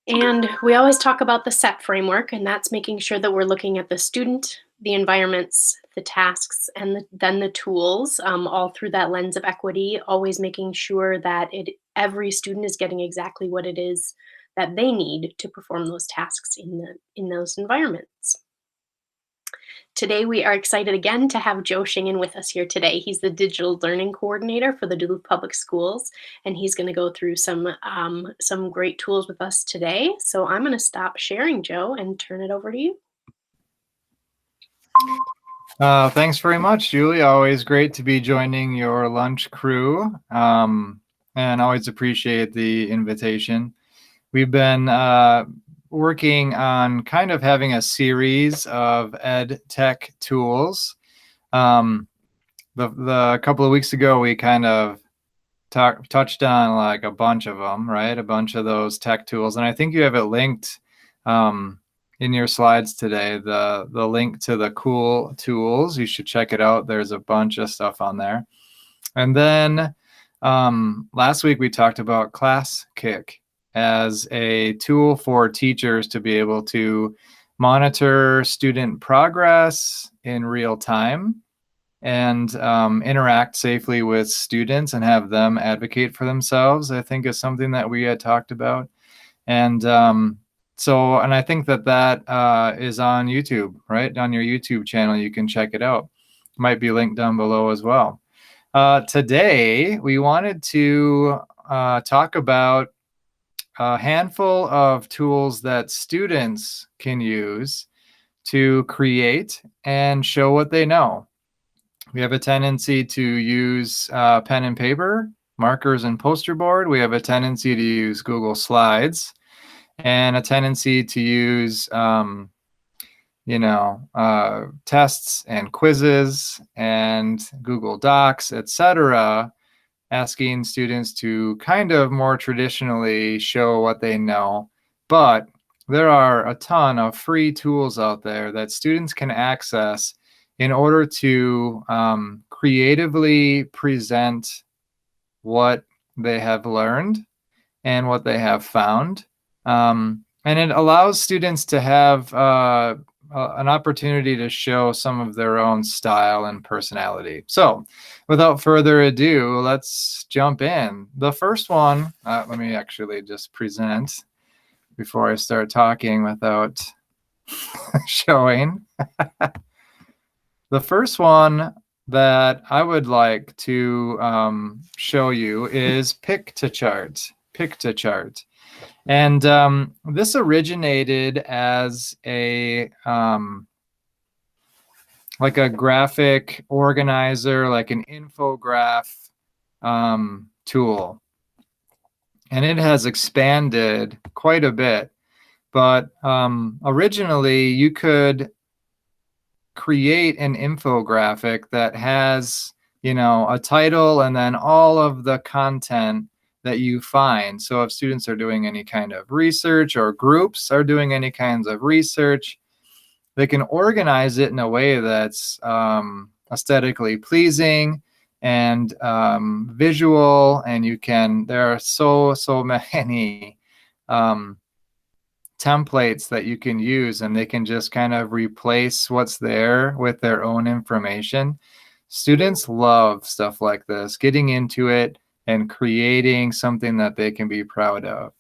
And we always talk about the SET framework, and that's making sure that we're looking at the student, the environments, the tasks, and then the tools, all through that lens of equity, always making sure that every student is getting exactly what it is that they need to perform those tasks in those environments. Today, we are excited again to have Joe Schingen with us here today. He's the Digital Learning Coordinator for the Duluth Public Schools, and he's going to go through some great tools with us today. So I'm going to stop sharing, Joe, and turn it over to you. Thanks very much, Julie. Always great to be joining your lunch crew, and always appreciate the invitation. We've been working on kind of having a series of ed tech tools. The couple of weeks ago, we kind of touched on like a bunch of them, right? A bunch of those tech tools, and I think you have it linked in your slides today, the link to the cool tools. You should check it out. There's a bunch of stuff on there. And then last week we talked about ClassKick as a tool for teachers to be able to monitor student progress in real time and interact safely with students and have them advocate for themselves, I think is something that we had talked about. And and I think that is on YouTube, right? On your YouTube channel, you can check it out. Might be linked down below as well. Today, we wanted to talk about a handful of tools that students can use to create and show what they know. We have a tendency to use pen and paper, markers and poster board. We have a tendency to use Google Slides, and a tendency to use, tests and quizzes and Google Docs, etc., asking students to kind of more traditionally show what they know. But there are a ton of free tools out there that students can access in order to creatively present what they have learned and what they have found. And it allows students to have an opportunity to show some of their own style and personality. So without further ado, let's jump in. The first one, let me actually just present before I start talking without showing. The first one that I would like to show you is Pictochart. And this originated as a like a graphic organizer, like an infograph tool. And it has expanded quite a bit. But originally, you could create an infographic that has, a title and then all of the content that you find. So if students are doing any kind of research or groups are doing any kinds of research, they can organize it in a way that's aesthetically pleasing and visual. And there are so many templates that you can use, and they can just kind of replace what's there with their own information. Students love stuff like this, getting into it and creating something that they can be proud of.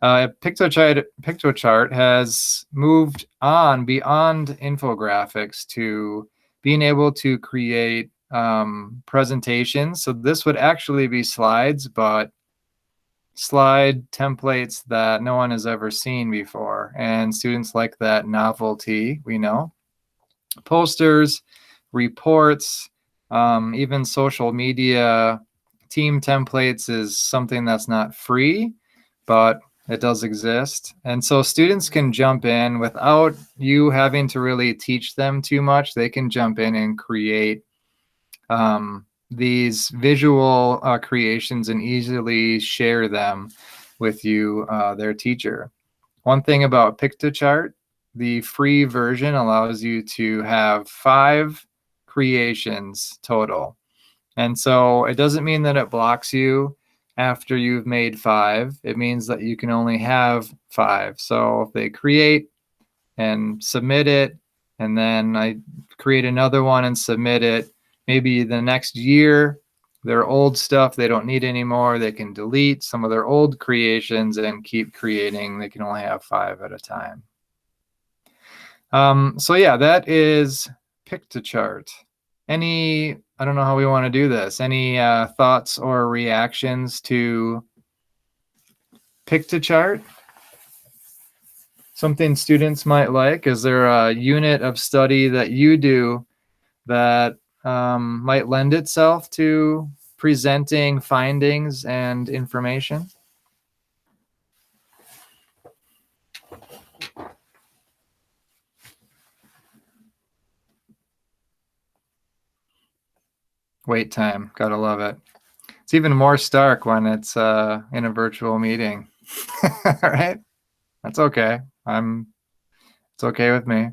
Pictochart has moved on beyond infographics to being able to create presentations. So this would actually be slides, but slide templates that no one has ever seen before. And students like that novelty, we know. Posters, reports, even social media team templates is something that's not free, but it does exist. And so students can jump in without you having to really teach them too much. They can jump in and create these visual creations and easily share them with you, their teacher. One thing about Piktochart, the free version allows you to have 5 creations total. And so it doesn't mean that it blocks you. after you've made 5, it means that you can only have 5. So if they create and submit it, and then I create another one and submit it, maybe the next year, their old stuff they don't need anymore, they can delete some of their old creations and keep creating. They can only have 5 at a time. So yeah, that is Pictochart. I don't know how we want to do this. Any thoughts or reactions to Pictochart? Something students might like? Is there a unit of study that you do that might lend itself to presenting findings and information? Wait time, gotta love it. It's even more stark when it's in a virtual meeting. All right, that's okay. It's okay with me.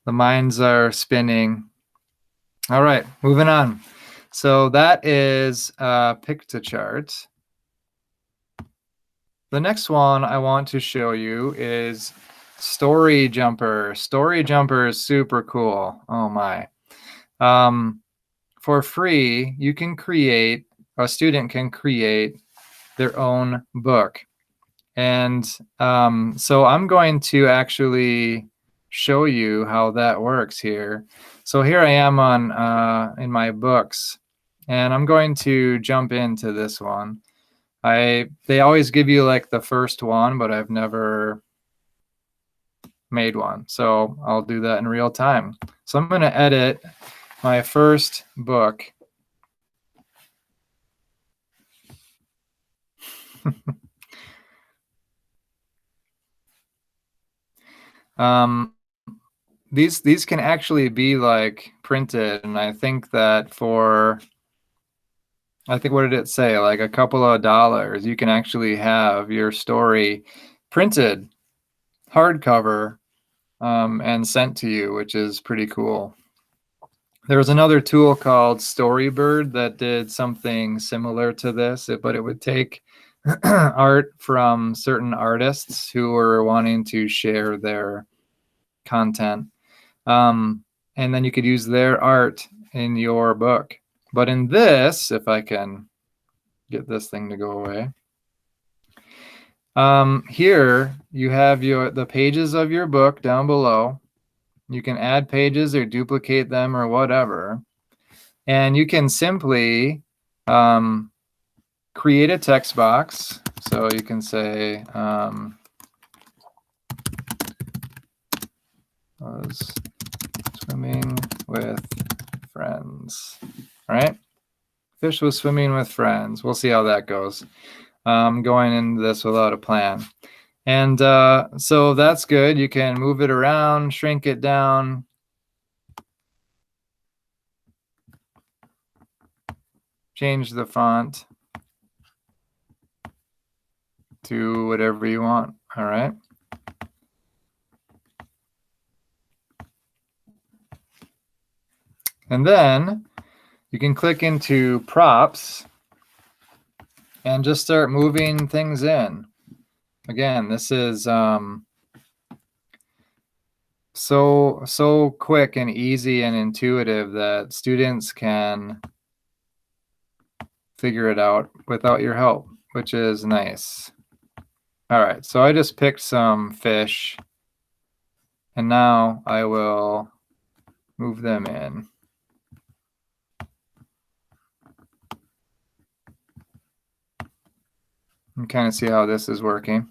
The minds are spinning. All right, moving on. So that is Piktochart. The next one I want to show you is Storyjumper. Storyjumper is super cool. Oh my. For free, you can create, a student can create their own book. And so I'm going to actually show you how that works here. So here I am on in my books, and I'm going to jump into this one. They always give you like the first one, but I've never made one. So I'll do that in real time. So I'm going to edit my first book. These can actually be like printed, and I think that what did it say? Like a couple of dollars, you can actually have your story printed, hardcover, and sent to you, which is pretty cool. There was another tool called Storybird that did something similar to this, but it would take art from certain artists who were wanting to share their content. And then you could use their art in your book. But in this, if I can get this thing to go away, here you have the pages of your book down below. You can add pages or duplicate them or whatever. And you can simply create a text box. So you can say, was swimming with friends. All right. Fish was swimming with friends. We'll see how that goes. Going into this without a plan. And so that's good. You can move it around, shrink it down. Change the font to whatever you want. All right. And then you can click into props and just start moving things in. Again, this is so quick and easy and intuitive that students can figure it out without your help, which is nice. All right, so I just picked some fish, and now I will move them in. And kind of see how this is working.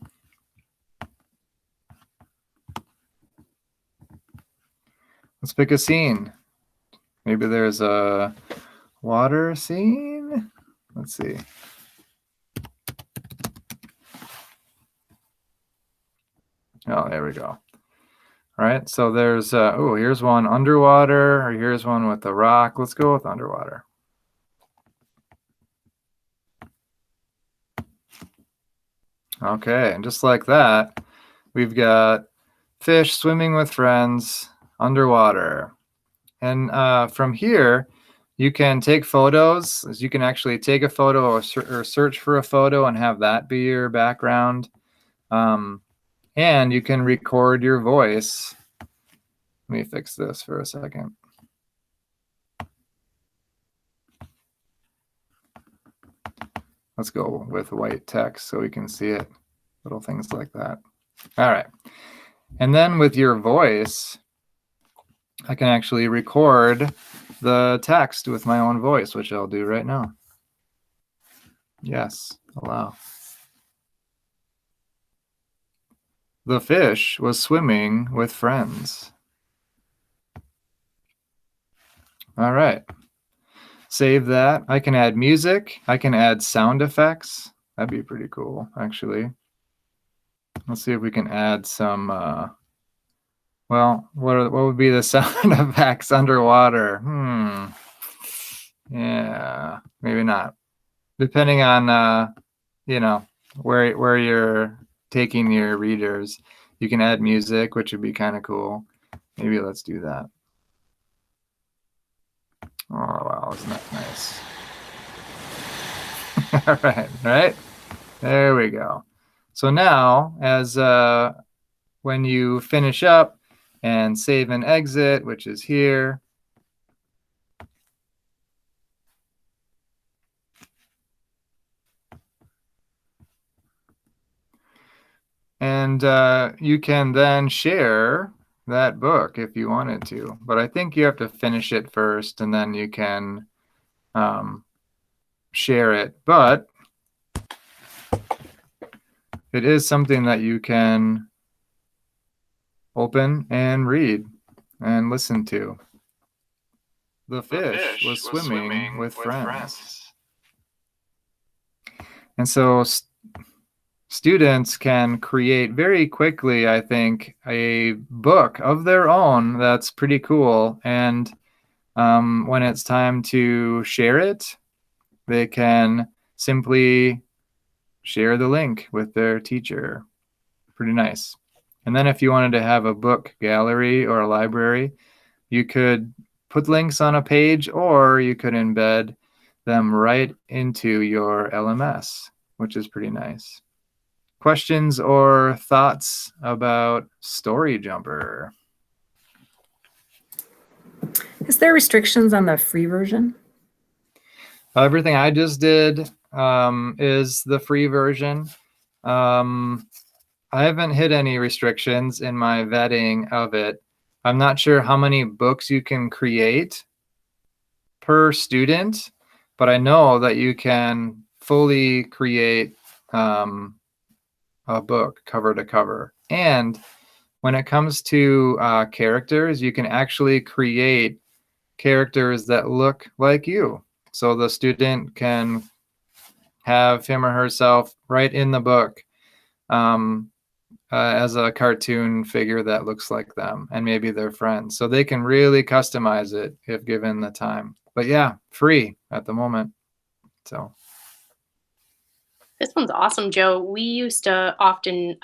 Let's pick a scene. Maybe there's a water scene. Let's see. Oh, there we go. All right, so there's, oh, here's one underwater, or here's one with a rock. Let's go with underwater. Okay, and just like that, we've got fish swimming with friends underwater. And from here, You can take photos. You can actually take a photo or search for a photo and have that be your background. And you can record your voice. Let me fix this for a second. Let's go with white text so we can see it. Little things like that. All right. And then with your voice, I can actually record the text with my own voice, which I'll do right now. Yes, allow. The fish was swimming with friends. All right. Save that. I can add music. I can add sound effects. That'd be pretty cool, actually. Let's see if we can add some, well, what would be the sound effects underwater? Yeah, maybe not. Depending on, you know, where you're taking your readers, you can add music, which would be kind of cool. Maybe let's do that. Oh, wow, isn't that nice? All right. There we go. So now, as when you finish up and save and exit, which is here, and you can then share that book if you wanted to. But I think you have to finish it first, and then you can share it. But it is something that you can open and read and listen to. The fish was swimming with friends. And so students can create very quickly, I think, a book of their own that's pretty cool. And when it's time to share it, they can simply share the link with their teacher. Pretty nice. And then if you wanted to have a book gallery or a library, you could put links on a page, or you could embed them right into your LMS, which is pretty nice. Questions or thoughts about Storyjumper? Is there restrictions on the free version? Everything I just did is the free version. I haven't hit any restrictions in my vetting of it. I'm not sure how many books you can create per student, but I know that you can fully create a book cover to cover. And when it comes to characters, you can actually create characters that look like you. So the student can have him or herself right in the book as a cartoon figure that looks like them, and maybe their friends. So they can really customize it if given the time. But yeah, free at the moment. So This one's awesome, Joe. We used to often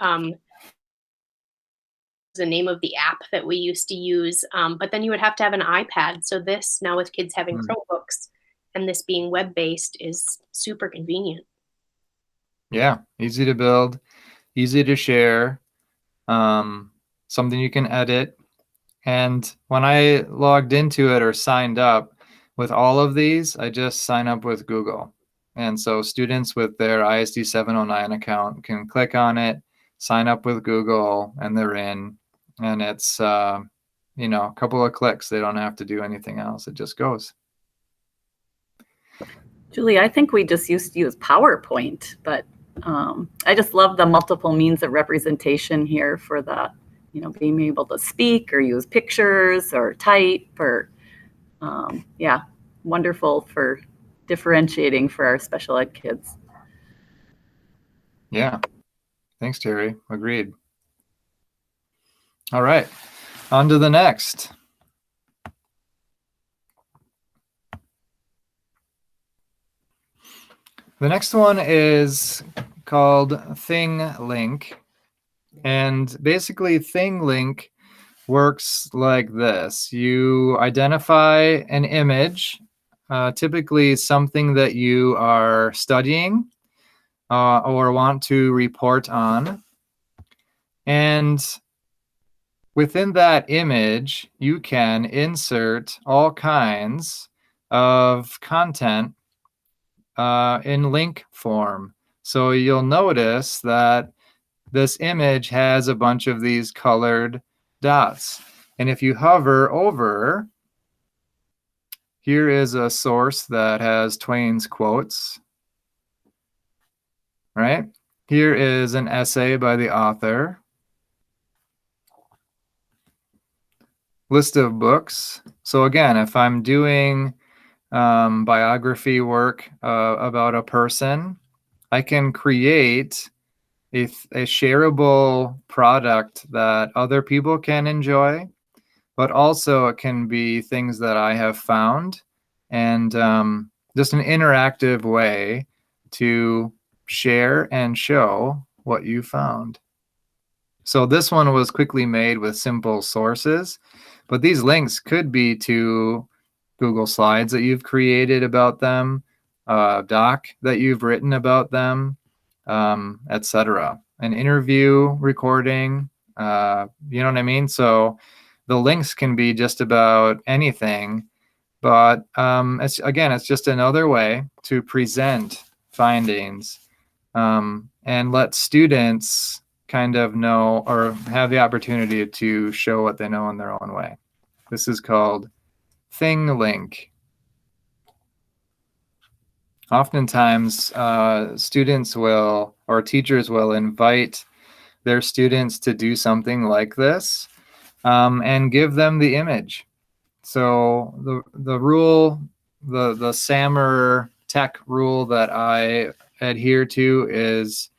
the name of the app that we used to use, but then you would have to have an iPad. So this now with kids having Chromebooks and this being web-based is super convenient. yeah, easy to build, easy to share, something you can edit. And when I logged into it or signed up with all of these, I just sign up with Google. And so students with their ISD 709 account can click on it, sign up with Google, and they're in. And it's, you know, a couple of clicks. They don't have to do anything else. It just goes. Julie, I think we just used to use PowerPoint, but I just love the multiple means of representation here for the, you know, being able to speak or use pictures or type or, yeah, wonderful for differentiating for our special ed kids. Yeah. Thanks, Terry. Agreed. All right. On to the next. The next one is called Thinglink. And basically, Thinglink works like this. You identify an image typically something that you are studying or want to report on. And within that image, you can insert all kinds of content in link form. So you'll notice that this image has a bunch of these colored dots. And if you hover over, here is a source that has Twain's quotes, right? Here is an essay by the author. List of books. So again, if I'm doing biography work about a person, I can create a shareable product that other people can enjoy, but also it can be things that I have found, and just an interactive way to share and show what you found. So this one was quickly made with simple sources, but these links could be to Google Slides that you've created about them, doc that you've written about them, etc. An interview recording, you know what I mean? So the links can be just about anything, but it's just another way to present findings and let students kind of know or have the opportunity to show what they know in their own way. This is called Thinglink. Oftentimes, students will, or teachers will invite their students to do something like this and give them the image. So the rule, the SAMR tech rule that I adhere to is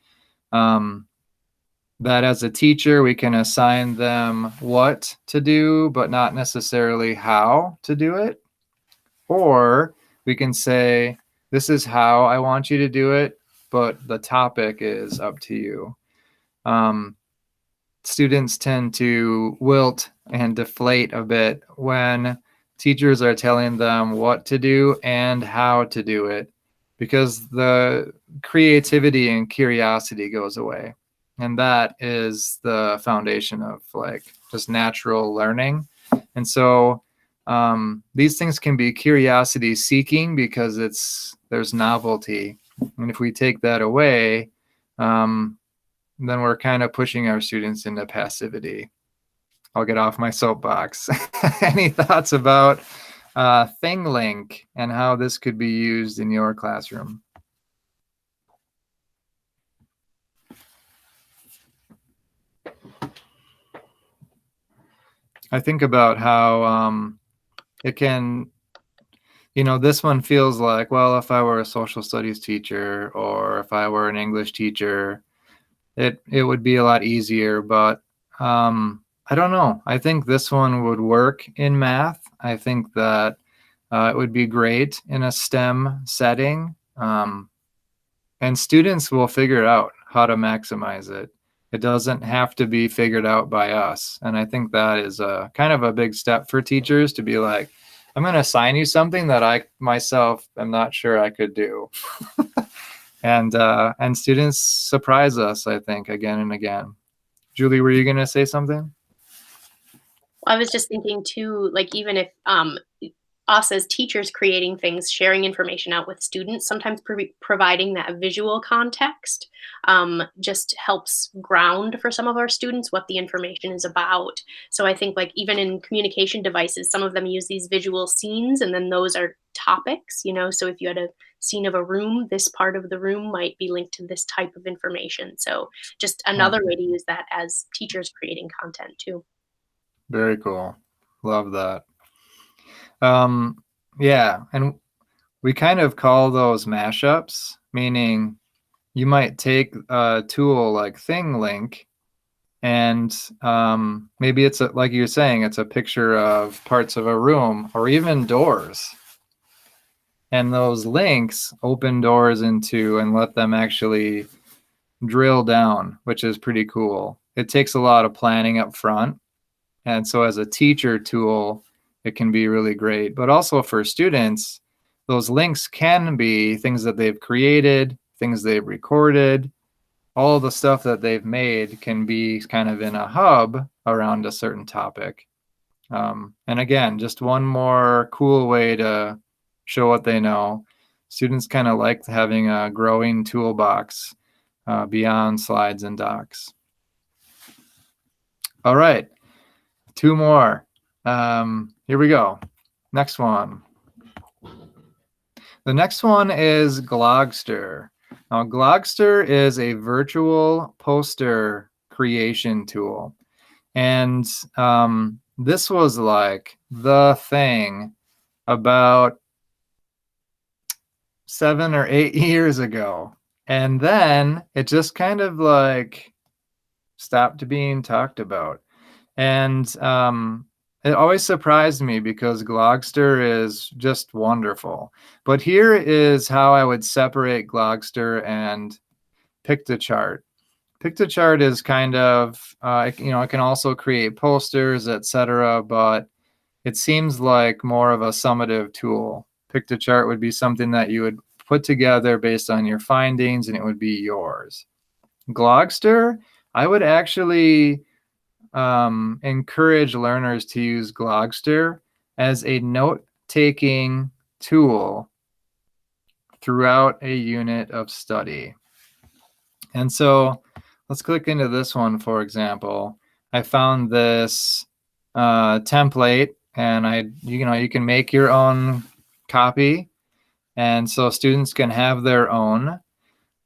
that as a teacher, we can assign them what to do, but not necessarily how to do it. Or we can say, this is how I want you to do it, but the topic is up to you. Students tend to wilt and deflate a bit when teachers are telling them what to do and how to do it, because the creativity and curiosity goes away. And that is the foundation of like just natural learning. And so these things can be curiosity seeking because there's novelty. And if we take that away, then we're kind of pushing our students into passivity. I'll get off my soapbox. Any thoughts about Thinglink and how this could be used in your classroom? I think about how it can, this one feels like, well, if I were a social studies teacher or if I were an English teacher, it would be a lot easier. But I don't know. I think this one would work in math. I think that it would be great in a STEM setting. And students will figure out how to maximize it. It doesn't have to be figured out by us. And I think that is a kind of a big step for teachers to be like, I'm going to assign you something that I myself am not sure I could do. And students surprise us, I think, again and again. Julie, were you going to say something? I was just thinking too, like even if us as teachers creating things, sharing information out with students, sometimes providing that visual context just helps ground for some of our students what the information is about. So I think like even in communication devices, some of them use these visual scenes and then those are topics, so if you had a scene of a room, this part of the room might be linked to this type of information. So just another way to use that as teachers creating content too. Very cool. Love that. Yeah, and we kind of call those mashups, meaning you might take a tool like Thinglink and maybe it's like you're saying, it's a picture of parts of a room or even doors. And those links open doors into and let them actually drill down, which is pretty cool. It takes a lot of planning up front. And so as a teacher tool, it can be really great. But also for students, those links can be things that they've created, things they've recorded. All the stuff that they've made can be kind of in a hub around a certain topic. And again, just one more cool way to show what they know. Students kind of like having a growing toolbox beyond slides and docs. All right, 2 more. Here we go. Next one. The next one is Glogster. Now, Glogster is a virtual poster creation tool. And this was like the thing about 7 or 8 years ago. And then it just kind of like stopped being talked about. And it always surprised me because Glogster is just wonderful. But here is how I would separate Glogster and Pictochart. Pictochart is kind of, it can also create posters, etc., but it seems like more of a summative tool. Pictochart would be something that you would put together based on your findings, and it would be yours. Glogster, I would actually encourage learners to use Glogster as a note-taking tool throughout a unit of study. And so let's click into this one, for example. I found this template, and you can make your own copy, and so students can have their own.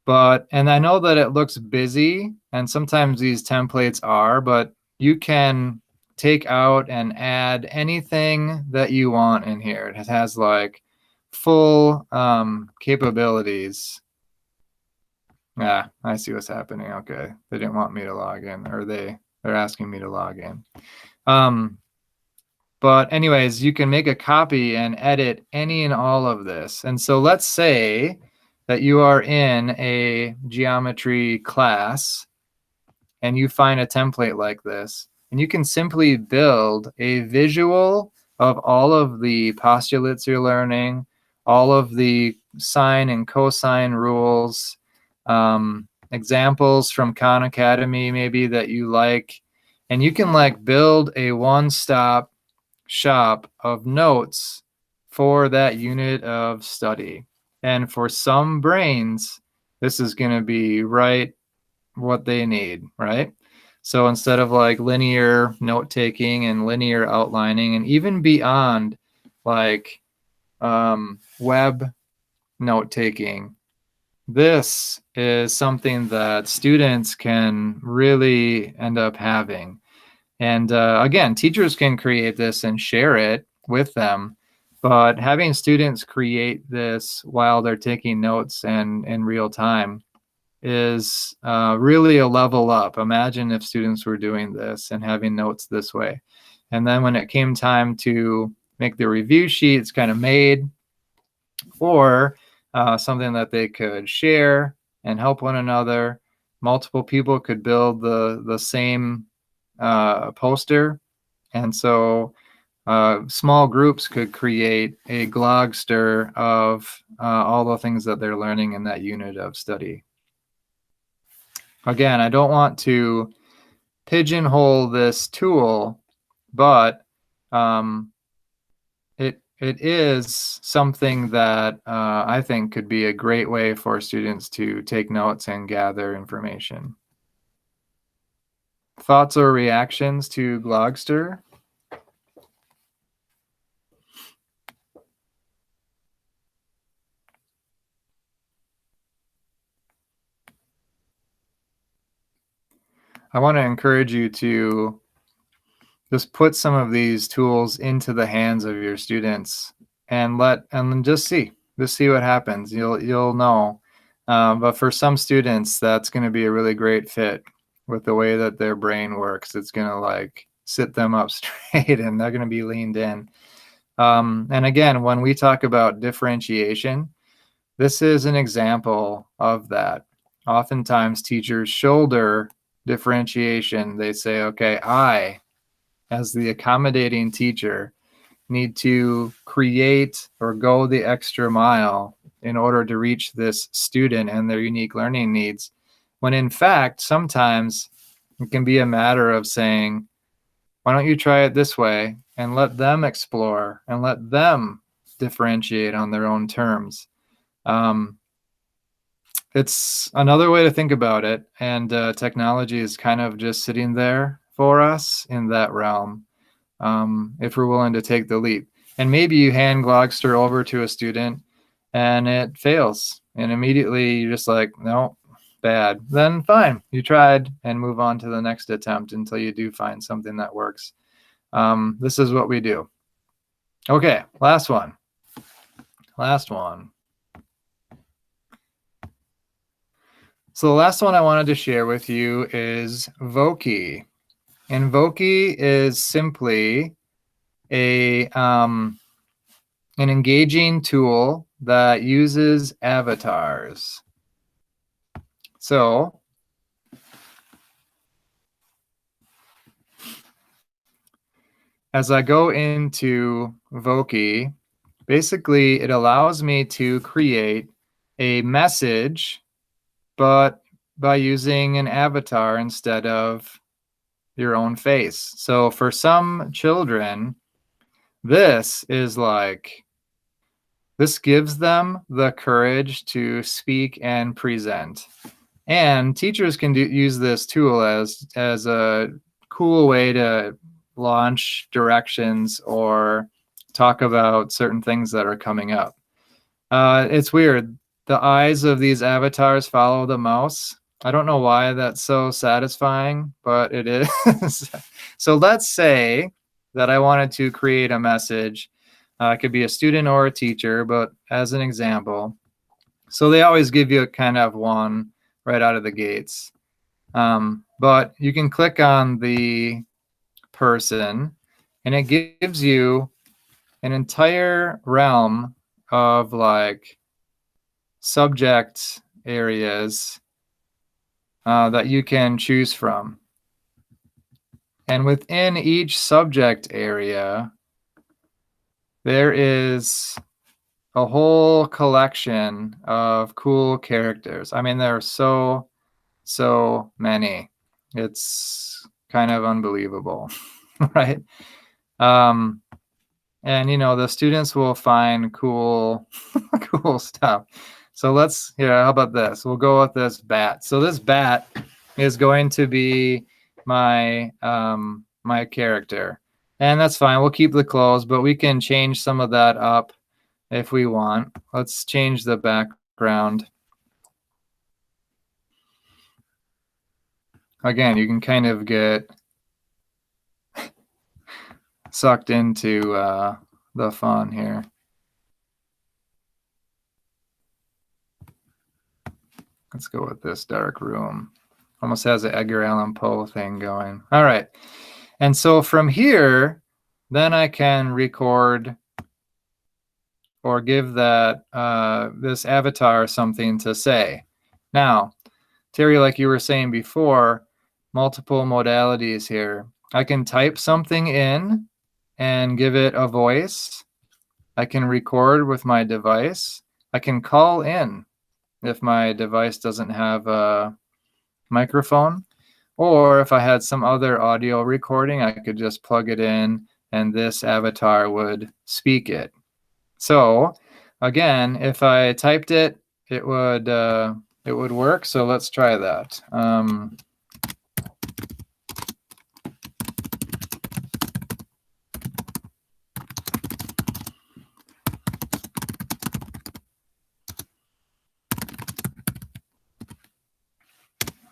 And I know that it looks busy, and sometimes these templates are, but you can take out and add anything that you want in here. It has like full capabilities. Yeah, I see what's happening. Okay, they didn't want me to log in, or they're asking me to log in. But anyways, you can make a copy and edit any and all of this. And so let's say that you are in a geometry class and you find a template like this, and you can simply build a visual of all of the postulates you're learning, all of the sine and cosine rules, examples from Khan Academy maybe that you like, and you can like build a one-stop shop of notes for that unit of study. And for some brains, this is going to be right what they need, right? So instead of like linear note-taking and linear outlining, and even beyond like web note-taking, this is something that students can really end up having. And again, teachers can create this and share it with them, but having students create this while they're taking notes and in real time is really a level up. Imagine if students were doing this and having notes this way. And then when it came time to make the review sheets kind of made, or something that they could share and help one another, multiple people could build the same poster. And so small groups could create a Glogster of all the things that they're learning in that unit of study. Again, I don't want to pigeonhole this tool, but it is something that I think could be a great way for students to take notes and gather information. Thoughts or reactions to Glogster? I want to encourage you to just put some of these tools into the hands of your students and just see what happens. You'll know. But for some students, that's going to be a really great fit with the way that their brain works. It's going to like sit them up straight, and they're going to be leaned in. And again, when we talk about differentiation, this is an example of that. Oftentimes, teachers shoulder differentiation. They say, okay, I, as the accommodating teacher, need to create or go the extra mile in order to reach this student and their unique learning needs, when in fact, sometimes it can be a matter of saying, why don't you try it this way and let them explore and let them differentiate on their own terms. It's another way to think about it, and technology is kind of just sitting there for us in that realm, if we're willing to take the leap. And maybe you hand Glogster over to a student and it fails, and immediately you're just like, no, bad. Then fine, you tried, and move on to the next attempt until you do find something that works. This is what we do. Okay, last one. So the last one I wanted to share with you is Voki. And Voki is simply an engaging tool that uses avatars. So as I go into Voki, basically it allows me to create a message, but by using an avatar instead of your own face. So for some children, this gives them the courage to speak and present. And teachers can use this tool as a cool way to launch directions or talk about certain things that are coming up. It's weird. The eyes of these avatars follow the mouse. I don't know why that's so satisfying, but it is. So let's say that I wanted to create a message. It could be a student or a teacher, but as an example. So they always give you a kind of one right out of the gates. But you can click on the person, and it gives you an entire realm of like subject areas that you can choose from. And within each subject area, there is a whole collection of cool characters. I mean, there are so many. It's kind of unbelievable, right? And the students will find cool stuff. So how about this? We'll go with this bat. So this bat is going to be my my character, and that's fine. We'll keep the clothes, but we can change some of that up if we want. Let's change the background. Again, you can kind of get sucked into the fun here. Let's go with this dark room. Almost has an Edgar Allan Poe thing going. All right. And so from here, then I can record or give that this avatar something to say. Now, Terry, like you were saying before, multiple modalities here. I can type something in and give it a voice. I can record with my device. I can call in if my device doesn't have a microphone, or if I had some other audio recording, I could just plug it in and this avatar would speak it. So again, if I typed it, it would work. So let's try that.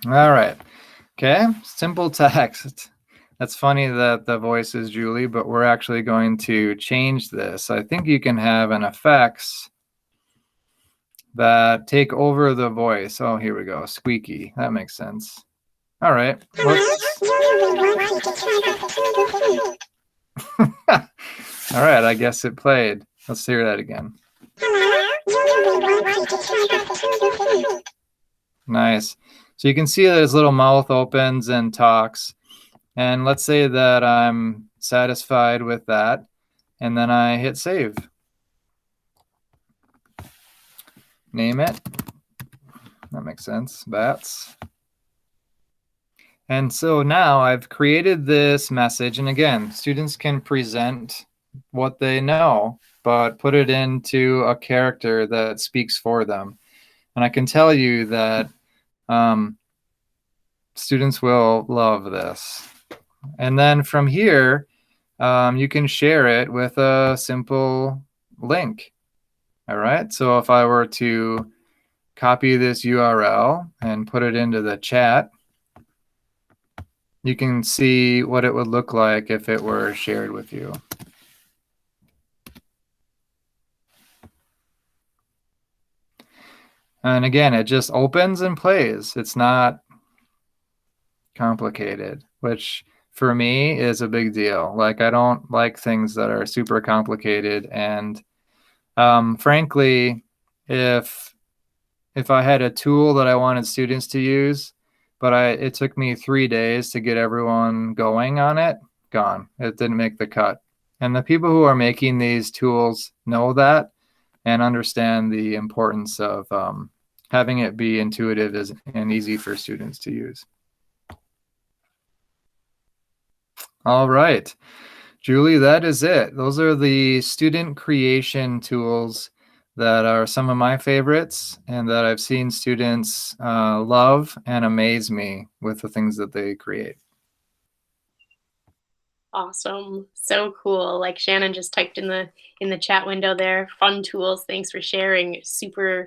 All right. Okay. Simple text. That's funny that the voice is Julie, but we're actually going to change this. I think you can have an effects that take over the voice. Oh, here we go. Squeaky. That makes sense. All right. All right. I guess it played. Let's hear that again. Nice. So you can see that his little mouth opens and talks. And let's say that I'm satisfied with that. and then I hit save. Name it. That makes sense. Bats. And so now I've created this message, and again, students can present what they know, but put it into a character that speaks for them. And I can tell you that students will love this. And then from here, you can share it with a simple link. All right, so if I were to copy this URL and put it into the chat, you can see what it would look like if it were shared with you. And again, it just opens and plays. It's not complicated, which for me is a big deal. Like, I don't like things that are super complicated. And frankly, if I had a tool that I wanted students to use, but it took me 3 days to get everyone going on it, gone. It didn't make the cut. And the people who are making these tools know that and understand the importance of having it be intuitive and easy for students to use. All right, Julie, that is it. Those are the student creation tools that are some of my favorites and that I've seen students love and amaze me with the things that they create. Awesome. So cool. Like Shannon just typed in the chat window there, fun tools. Thanks for sharing. Super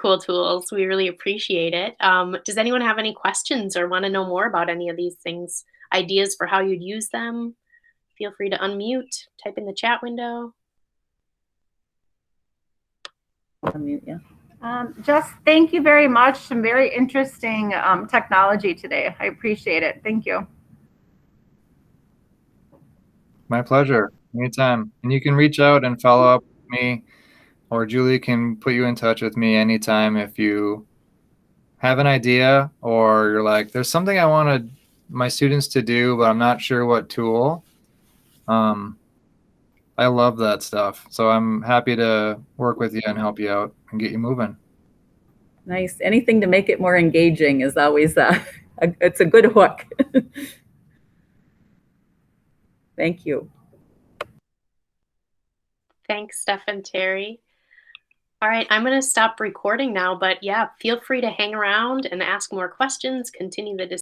cool tools. We really appreciate it. Does anyone have any questions or want to know more about any of these things? Ideas for how you'd use them? Feel free to unmute, type in the chat window. Unmute, yeah. Just thank you very much. Some very interesting technology today. I appreciate it. Thank you. My pleasure. Anytime. And you can reach out and follow up with me, or Julie can put you in touch with me anytime if you have an idea or you're like, there's something I wanted my students to do, but I'm not sure what tool. I love that stuff. So I'm happy to work with you and help you out and get you moving. Nice. Anything to make it more engaging is always it's a good hook. Thank you. Thanks, Steph and Terry. All right, I'm going to stop recording now, but yeah, feel free to hang around and ask more questions, continue the discussion.